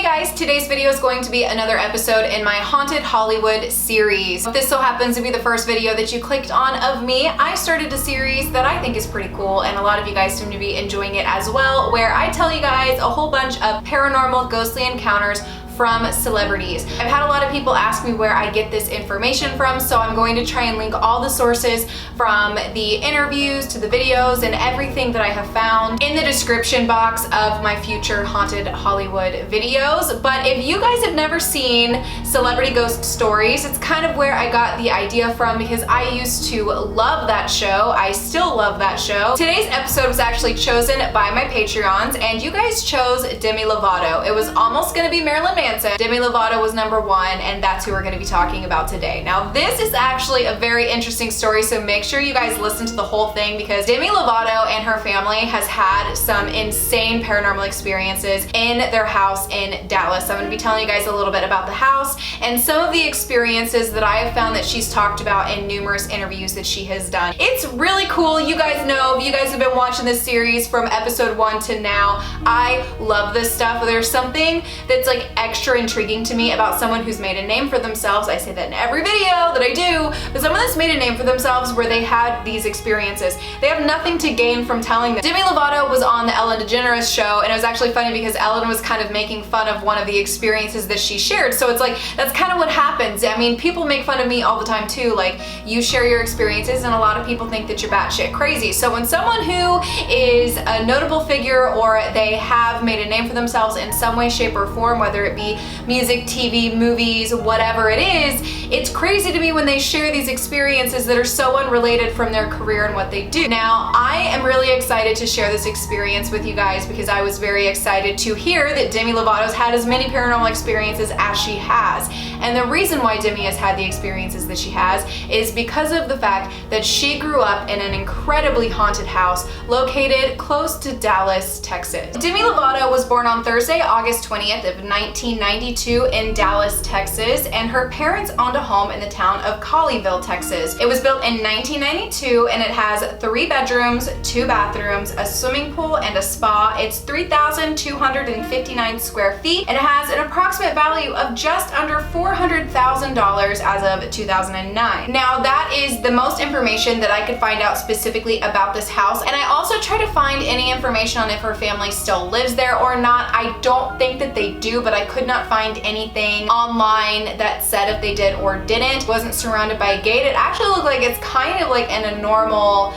guys, today's video is going to be another episode in my Haunted Hollywood series. If this so happens to be the first video that you clicked on of me, I started a series that I think is pretty cool, and a lot of you guys seem to be enjoying it as well, where I tell you guys a whole bunch of paranormal ghostly encounters from celebrities. I've had a lot of people ask me where I get this information from, so I'm going to try and link all the sources from the interviews to the videos and everything that I have found in the description box of my future Haunted Hollywood videos. But if you guys have never seen Celebrity Ghost Stories, it's kind of where I got the idea from, because I used to love that show. I still love that show. Today's episode was actually chosen by my Patreons, and you guys chose Demi Lovato. It was almost gonna be Marilyn Manson. Demi Lovato was number one, and that's who we're going to be talking about today. Now, this is actually a very interesting story, so make sure you guys listen to the whole thing, because Demi Lovato and her family has had some insane paranormal experiences in their house in Dallas. I'm going to be telling you guys a little bit about the house and some of the experiences that I have found that she's talked about in numerous interviews that she has done. It's really cool. You guys know, if you guys have been watching this series from episode 1 to now, I love this stuff. There's something that's like extra intriguing to me about someone who's made a name for themselves. I say that in every video that I do, but someone that's made a name for themselves where they had these experiences. They have nothing to gain from telling them. Demi Lovato was on the Ellen DeGeneres show, and it was actually funny because Ellen was kind of making fun of one of the experiences that she shared. So it's like, that's kind of what happens. I mean, people make fun of me all the time too. Like, you share your experiences and a lot of people think that you're batshit crazy. So when someone who is a notable figure, or they have made a name for themselves in some way, shape, or form, whether it be music, TV, movies, whatever it is, it's crazy to me when they share these experiences that are so unrelated from their career and what they do. Now, I am really excited to share this experience with you guys, because I was very excited to hear that Demi Lovato's had as many paranormal experiences as she has. And the reason why Demi has had the experiences that she has is because of the fact that she grew up in an incredibly haunted house located close to Dallas, Texas. Demi Lovato was born on Thursday, August 20th of 1992 in Dallas, Texas, and her parents owned a home in the town of Colleyville, Texas. It was built in 1992, and it has 3 bedrooms, 2 bathrooms, a swimming pool, and a spa. It's 3,259 square feet, and it has an approximate value of just under $400,000 as of 2009. Now, that is the most information that I could find out specifically about this house, and I also tried to find any information on if her family still lives there or not. I don't think that they do, but I could not find anything online that said if they did or didn't. It wasn't surrounded by a gate. It actually looked like it's kind of like in a normal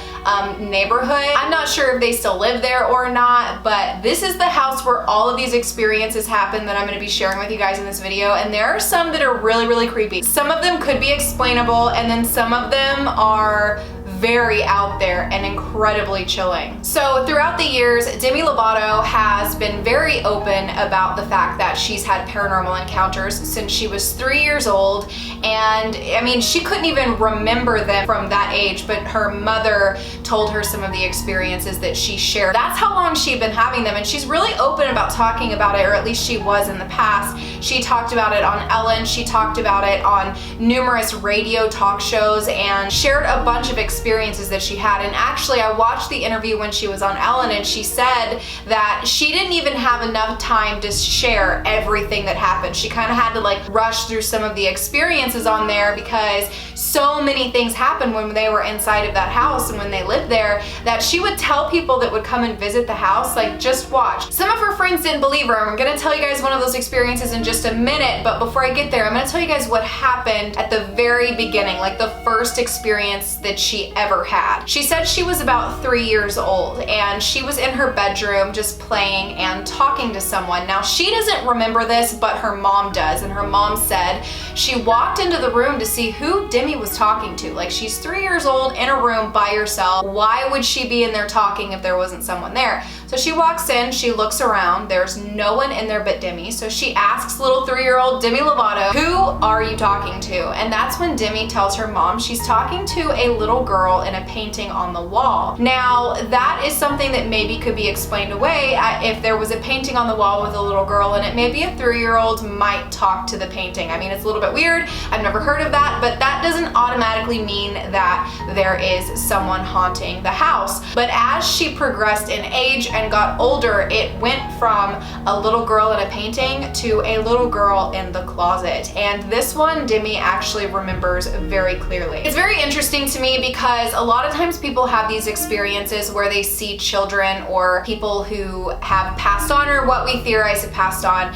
neighborhood. I'm not sure if they still live there or not, but this is the house where all of these experiences happen that I'm going to be sharing with you guys in this video, and there are some that are really, really creepy. Some of them could be explainable, and then some of them are very out there and incredibly chilling. So throughout the years, Demi Lovato has been very open about the fact that she's had paranormal encounters since she was 3 years old, and I mean, she couldn't even remember them from that age, but her mother told her some of the experiences that she shared. That's how long she'd been having them, and she's really open about talking about it, or at least she was in the past. She talked about it on Ellen, she talked about it on numerous radio talk shows, and shared a bunch of experiences that she had. And actually, I watched the interview when she was on Ellen, and she said that she didn't even have enough time to share everything that happened. She kind of had to like rush through some of the experiences on there, because so many things happened when they were inside of that house and when they lived there, that she would tell people that would come and visit the house, like, just watch. Some of her friends didn't believe her. I'm gonna tell you guys one of those experiences in just a minute, but before I get there, I'm gonna tell you guys what happened at the very beginning, like the first experience that she ever had. She said she was about 3 years old, and she was in her bedroom just playing and talking to someone. Now, she doesn't remember this, but her mom does, and her mom said she walked into the room to see who Demi was talking to. Like, she's 3 years old in a room by herself. Why would she be in there talking if there wasn't someone there? So she walks in, she looks around, there's no one in there but Demi. So she asks little 3-year-old Demi Lovato, "Who are you talking to?" And that's when Demi tells her mom she's talking to a little girl in a painting on the wall. Now, that is something that maybe could be explained away. If there was a painting on the wall with a little girl in it, maybe a 3-year-old might talk to the painting. I mean, it's a little bit weird. I've never heard of that, but that doesn't automatically mean that there is someone haunting the house. But as she progressed in age and got older, it went from a little girl in a painting to a little girl in the closet. And this one Demi actually remembers very clearly. It's very interesting to me because a lot of times people have these experiences where they see children or people who have passed on, or what we theorize have passed on,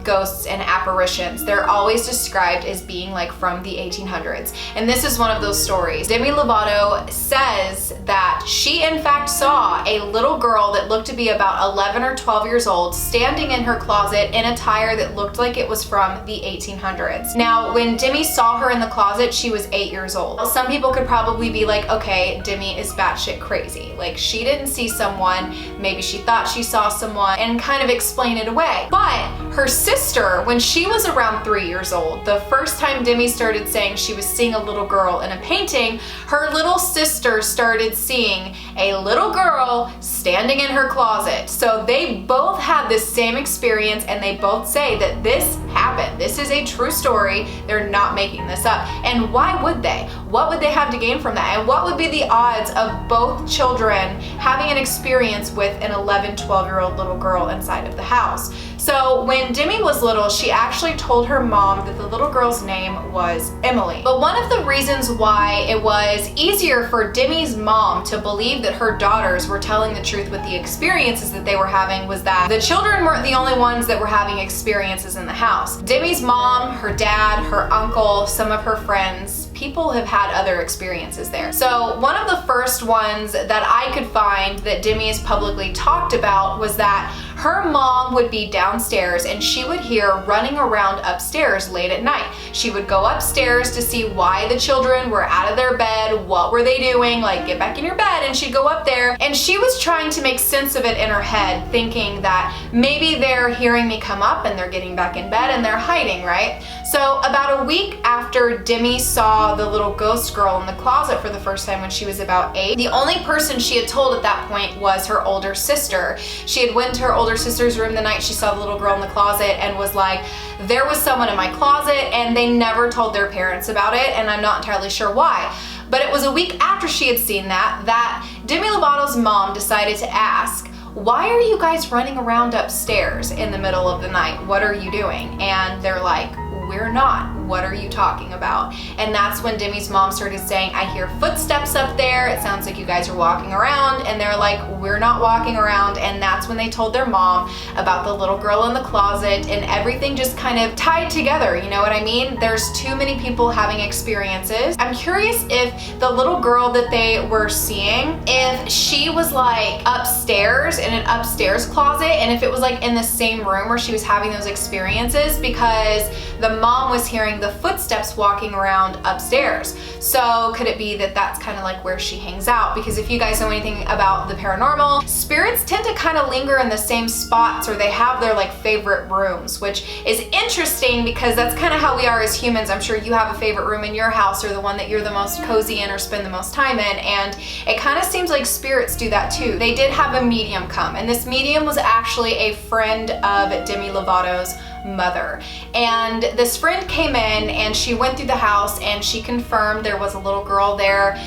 ghosts and apparitions. They're always described as being like from the 1800s. And this is one of those stories. Demi Lovato says that she in fact saw a little girl that looked to be about 11 or 12 years old standing in her closet in attire that looked like it was from the 1800s. Now, when Demi saw her in the closet, she was 8 years old. Some people could probably be like, okay, Demi is batshit crazy. Like, she didn't see someone, maybe she thought she saw someone, and kind of explain it away. But her sister, when she was around 3 years old, the first time Demi started saying she was seeing a little girl in a painting, her little sister started seeing a little girl standing in her closet. So they both had this same experience, and they both say that this happened. This is a true story. They're not making this up. And why would they? What would they have to gain from that? And what would be the odds of both children having an experience with an 11, 12-year-old little girl inside of the house? So when Demi was little, she actually told her mom that the little girl's name was Emily. But one of the reasons why it was easier for Demi's mom to believe that her daughters were telling the truth with the experiences that they were having was that the children weren't the only ones that were having experiences in the house. Demi's mom, her dad, her uncle, some of her friends, people have had other experiences there. So one of the first ones that I could find that Demi has publicly talked about was that her mom would be downstairs and she would hear running around upstairs late at night. She would go upstairs to see why the children were out of their bed, what were they doing, like get back in your bed, and she'd go up there and she was trying to make sense of it in her head, thinking that maybe they're hearing me come up and they're getting back in bed and they're hiding, right? So about a week after Demi saw the little ghost girl in the closet for the first time when she was about 8, the only person she had told at that point was her older sister. She had went to her older sister's room the night she saw the little girl in the closet and was like, there was someone in my closet, and they never told their parents about it, and I'm not entirely sure why. But it was a week after she had seen that Demi Lovato's mom decided to ask, why are you guys running around upstairs in the middle of the night? What are you doing? And they're like, we're not. What are you talking about? And that's when Demi's mom started saying, I hear footsteps up there. It sounds like you guys are walking around. And they're like, we're not walking around. And that's when they told their mom about the little girl in the closet, and everything just kind of tied together. You know what I mean? There's too many people having experiences. I'm curious if the little girl that they were seeing, if she was like upstairs in an upstairs closet, and if it was like in the same room where she was having those experiences, because the mom was hearing the footsteps walking around upstairs. So could it be that that's kind of like where she hangs out? Because if you guys know anything about the paranormal, spirits tend to kind of linger in the same spots, or they have their like favorite rooms, which is interesting because that's kind of how we are as humans. I'm sure you have a favorite room in your house, or the one that you're the most cozy in or spend the most time in, and it kind of seems like spirits do that too. They did have a medium come, and this medium was actually a friend of Demi Lovato's mother. And this friend came in and she went through the house and she confirmed there was a little girl there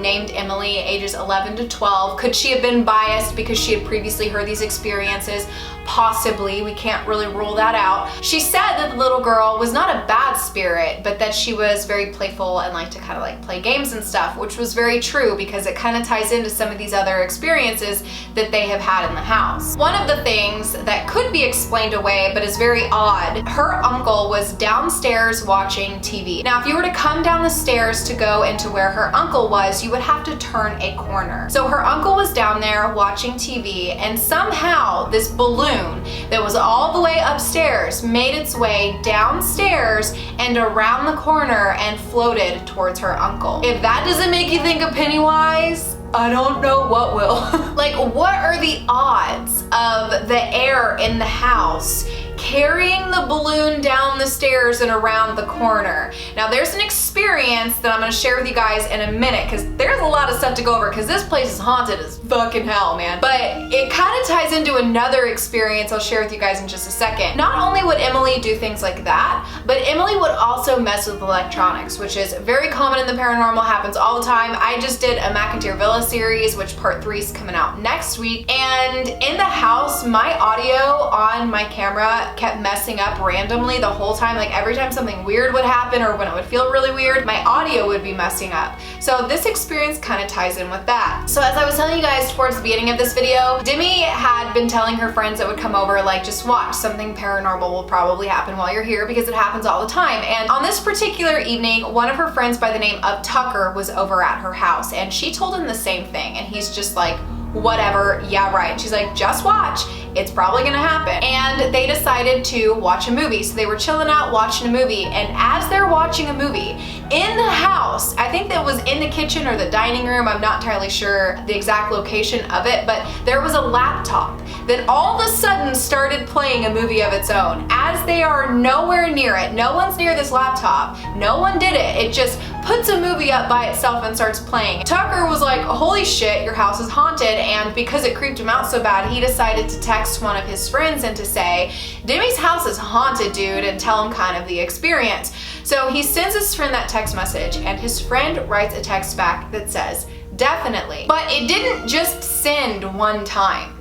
named Emily, ages 11 to 12. Could she have been biased because she had previously heard these experiences? Possibly. We can't really rule that out. She said that the little girl was not a bad spirit, but that she was very playful and liked to kind of like play games and stuff, which was very true because it kind of ties into some of these other experiences that they have had in the house. One of the things that could be explained away but is very odd, her uncle was downstairs watching TV. Now, if you were to come down the stairs to go into where her uncle was, you would have to turn a corner. So her uncle was down there watching TV, and somehow this balloon that was all the way upstairs made its way downstairs and around the corner and floated towards her uncle. If that doesn't make you think of Pennywise, I don't know what will. Like, what are the odds of the air in the house carrying the balloon down the stairs and around the corner. Now there's an experience that I'm gonna share with you guys in a minute, because there's a lot of stuff to go over, because this place is haunted as fucking hell, man. But it kind of ties into another experience I'll share with you guys in just a second. Not only would Emily do things like that, but Emily would also mess with electronics, which is very common in the paranormal, happens all the time. I just did a McIntyre Villa series, which part 3 is coming out next week. And in the house, my audio on my camera kept messing up randomly the whole time. Like every time something weird would happen or when it would feel really weird, my audio would be messing up. So this experience kind of ties in with that. So as I was telling you guys towards the beginning of this video, Demi had been telling her friends that would come over, like, just watch, something paranormal will probably happen while you're here, because it happens all the time. And on this particular evening, one of her friends by the name of Tucker was over at her house, and she told him the same thing, and he's just like, whatever, yeah right. And she's like, just watch, it's probably gonna happen. And they decided to watch a movie. So they were chilling out watching a movie, and as they're watching a movie in the house, I think that was in the kitchen or the dining room, I'm not entirely sure the exact location of it, but there was a laptop that all of a sudden started playing a movie of its own. As they are nowhere near it, no one's near this laptop, no one did it, it just puts a movie up by itself and starts playing. Tucker was like, holy shit, your house is haunted, and because it creeped him out so bad, he decided to text one of his friends and to say, Demi's house is haunted, dude, and tell him kind of the experience. So he sends his friend that text message, and his friend writes a text back that says, definitely. But it didn't just send one time.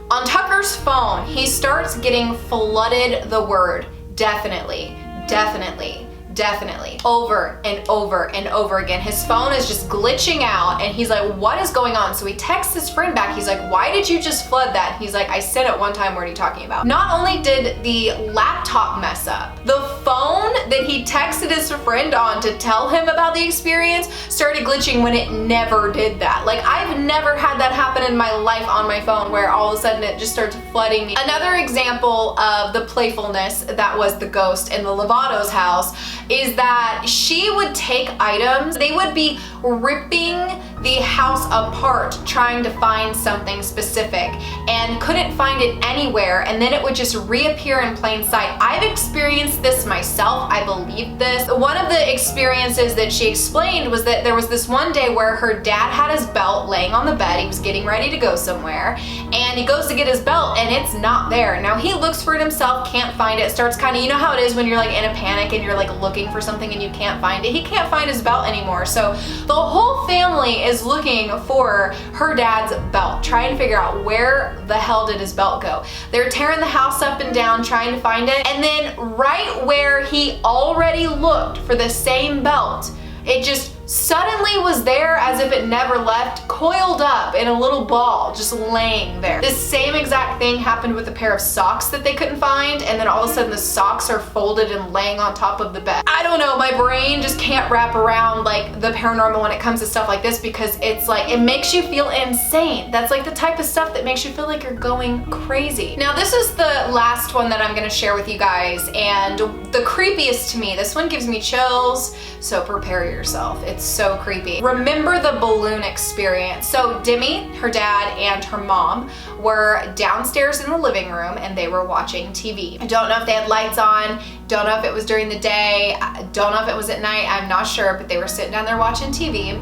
On Tucker's phone, he starts getting flooded the word definitely, definitely, definitely, over and over and over again. His phone is just glitching out, and he's like, what is going on? So he texts his friend back. He's like, why did you just flood that? He's like, I sent it one time, what are you talking about? Not only did the laptop mess up, the phone that he texted his friend on to tell him about the experience started glitching when it never did that. Like, I've never had that happen in my life on my phone, where all of a sudden it just starts flooding me. Another example of the playfulness that was the ghost in the Lovato's house is that she would take items, they would be ripping the house apart trying to find something specific and couldn't find it anywhere, and then it would just reappear in plain sight. I've experienced this myself, I believe this. One of the experiences that she explained was that there was this one day where her dad had his belt laying on the bed, he was getting ready to go somewhere, and he goes to get his belt and it's not there. Now he looks for it himself, can't find it, starts kind of, you know how it is when you're like in a panic and you're like looking for something and you can't find it. He can't find his belt anymore. So the whole family is looking for her dad's belt, trying to figure out where the hell did his belt go. They're tearing the house up and down trying to find it, and then right where he already looked for the same belt, it just suddenly was there as if it never left, coiled up in a little ball, just laying there. This same exact thing happened with a pair of socks that they couldn't find, and then all of a sudden the socks are folded and laying on top of the bed. I don't know, my brain just can't wrap around like the paranormal when it comes to stuff like this, because it's like, it makes you feel insane. That's like the type of stuff that makes you feel like you're going crazy. Now this is the last one that I'm gonna share with you guys, and the creepiest to me, this one gives me chills, so prepare yourself. It's so creepy. Remember the balloon experience. So Demi, her dad, and her mom were downstairs in the living room and they were watching TV. I don't know if they had lights on, don't know if it was during the day, don't know if it was at night, I'm not sure, but they were sitting down there watching TV,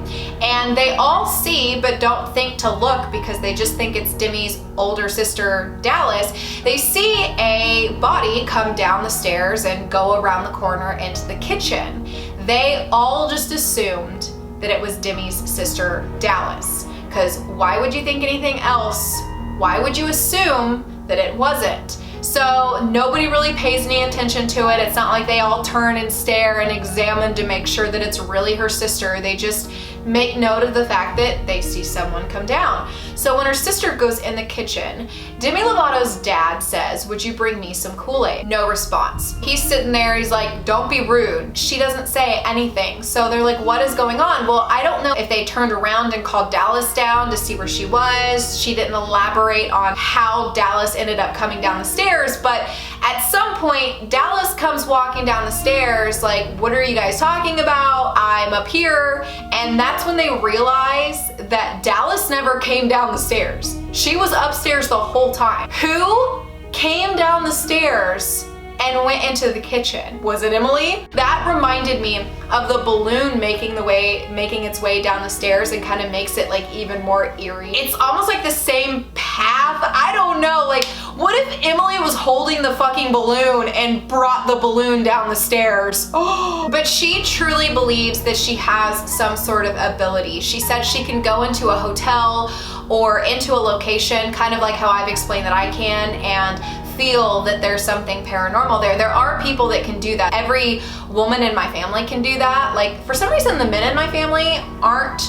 and they all see but don't think to look because they just think it's Demi's older sister Dallas. They see a body come down the stairs and go around the corner into the kitchen. They all just assumed that it was Demi's sister Dallas, because why would you think anything else? Why would you assume that it wasn't? So nobody really pays any attention to it. It's not like they all turn and stare and examine to make sure that it's really her sister. They just make note of the fact that they see someone come down. So when her sister goes in the kitchen, Demi Lovato's dad says, would you bring me some Kool-Aid? No response. He's sitting there, he's like, don't be rude. She doesn't say anything. So they're like, what is going on? Well, I don't know if they turned around and called Dallas down to see where she was. She didn't elaborate on how Dallas ended up coming down the stairs, but at some point, Dallas comes walking down the stairs like, what are you guys talking about? I'm up here. And that's when they realize that Dallas never came down the stairs. She was upstairs the whole time. Who came down the stairs and went into the kitchen. Was it Emily? That reminded me of the balloon making its way down the stairs, and kind of makes it like even more eerie. It's almost like the same path. I don't know, like what if Emily was holding the fucking balloon and brought the balloon down the stairs? Oh, but she truly believes that she has some sort of ability. She said she can go into a hotel or into a location, kind of like how I've explained that I can, and feel that there's something paranormal there. There are people that can do that. Every woman in my family can do that. Like for some reason the men in my family aren't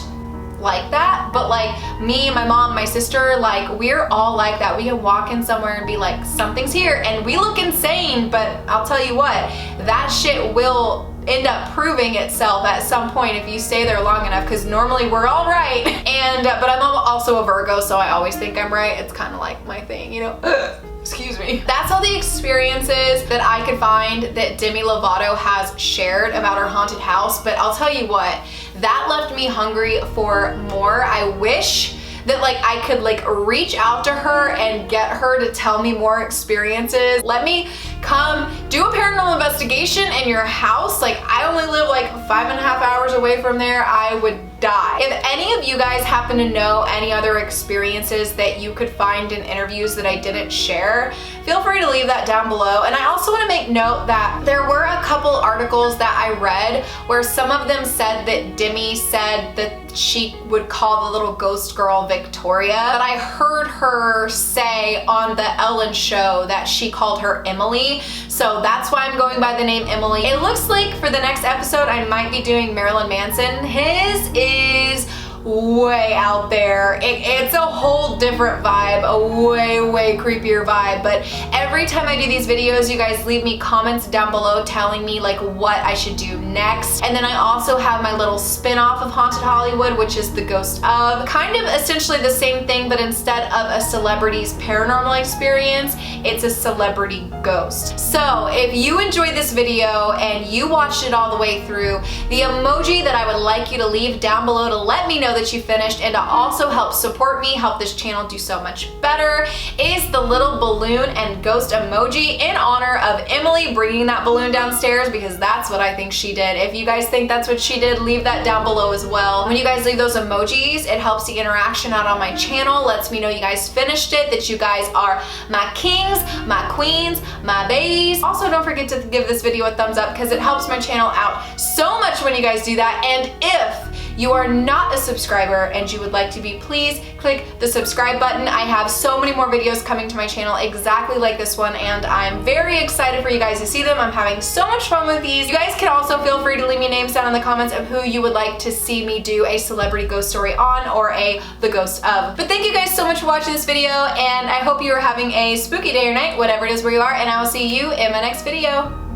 like that, but like me, my mom, my sister, like we're all like that. We can walk in somewhere and be like, something's here, and we look insane, but I'll tell you what, that shit will end up proving itself at some point if you stay there long enough, because normally we're all right. And but I'm also a Virgo, so I always think I'm right. It's kind of like my thing, you know. Excuse me. That's all the experiences that I could find that Demi Lovato has shared about her haunted house, but I'll tell you what, that left me hungry for more. I wish that like I could like reach out to her and get her to tell me more experiences. Let me come do a paranormal investigation in your house. Like I only live like 5.5 hours away from there. I would die. If any of you guys happen to know any other experiences that you could find in interviews that I didn't share, feel free to leave that down below. And I also want to make note that there were a couple articles that I read where some of them said that Demi said that she would call the little ghost girl Victoria, but I heard her say on the Ellen show that she called her Emily, so that's why I'm going by the name Emily. It looks like for the next episode I might be doing Marilyn Manson. His is way out there. It's a whole different vibe, a way creepier vibe. But every time I do these videos, you guys leave me comments down below telling me like what I should do next. And then I also have my little spin-off of Haunted Hollywood, which is The Ghost Of. Kind of essentially the same thing, but instead of a celebrity's paranormal experience, it's a celebrity ghost. So if you enjoyed this video and you watched it all the way through, the emoji that I would like you to leave down below to let me know that you finished and to also help support me, help this channel do so much better, is the little balloon and ghost emoji in honor of Emily bringing that balloon downstairs, because that's what I think she did. If you guys think that's what she did, leave that down below as well. When you guys leave those emojis, it helps the interaction out on my channel, lets me know you guys finished it, that you guys are my kings, my queens, my babies. Also, don't forget to give this video a thumbs up because it helps my channel out so much when you guys do that. And if you are not a subscriber and you would like to be, please click the subscribe button. I have so many more videos coming to my channel exactly like this one, and I'm very excited for you guys to see them. I'm having so much fun with these. You guys can also feel free to leave me names down in the comments of who you would like to see me do a celebrity ghost story on, or The Ghost Of. But thank you guys so much for watching this video, and I hope you are having a spooky day or night, whatever it is where you are, and I will see you in my next video.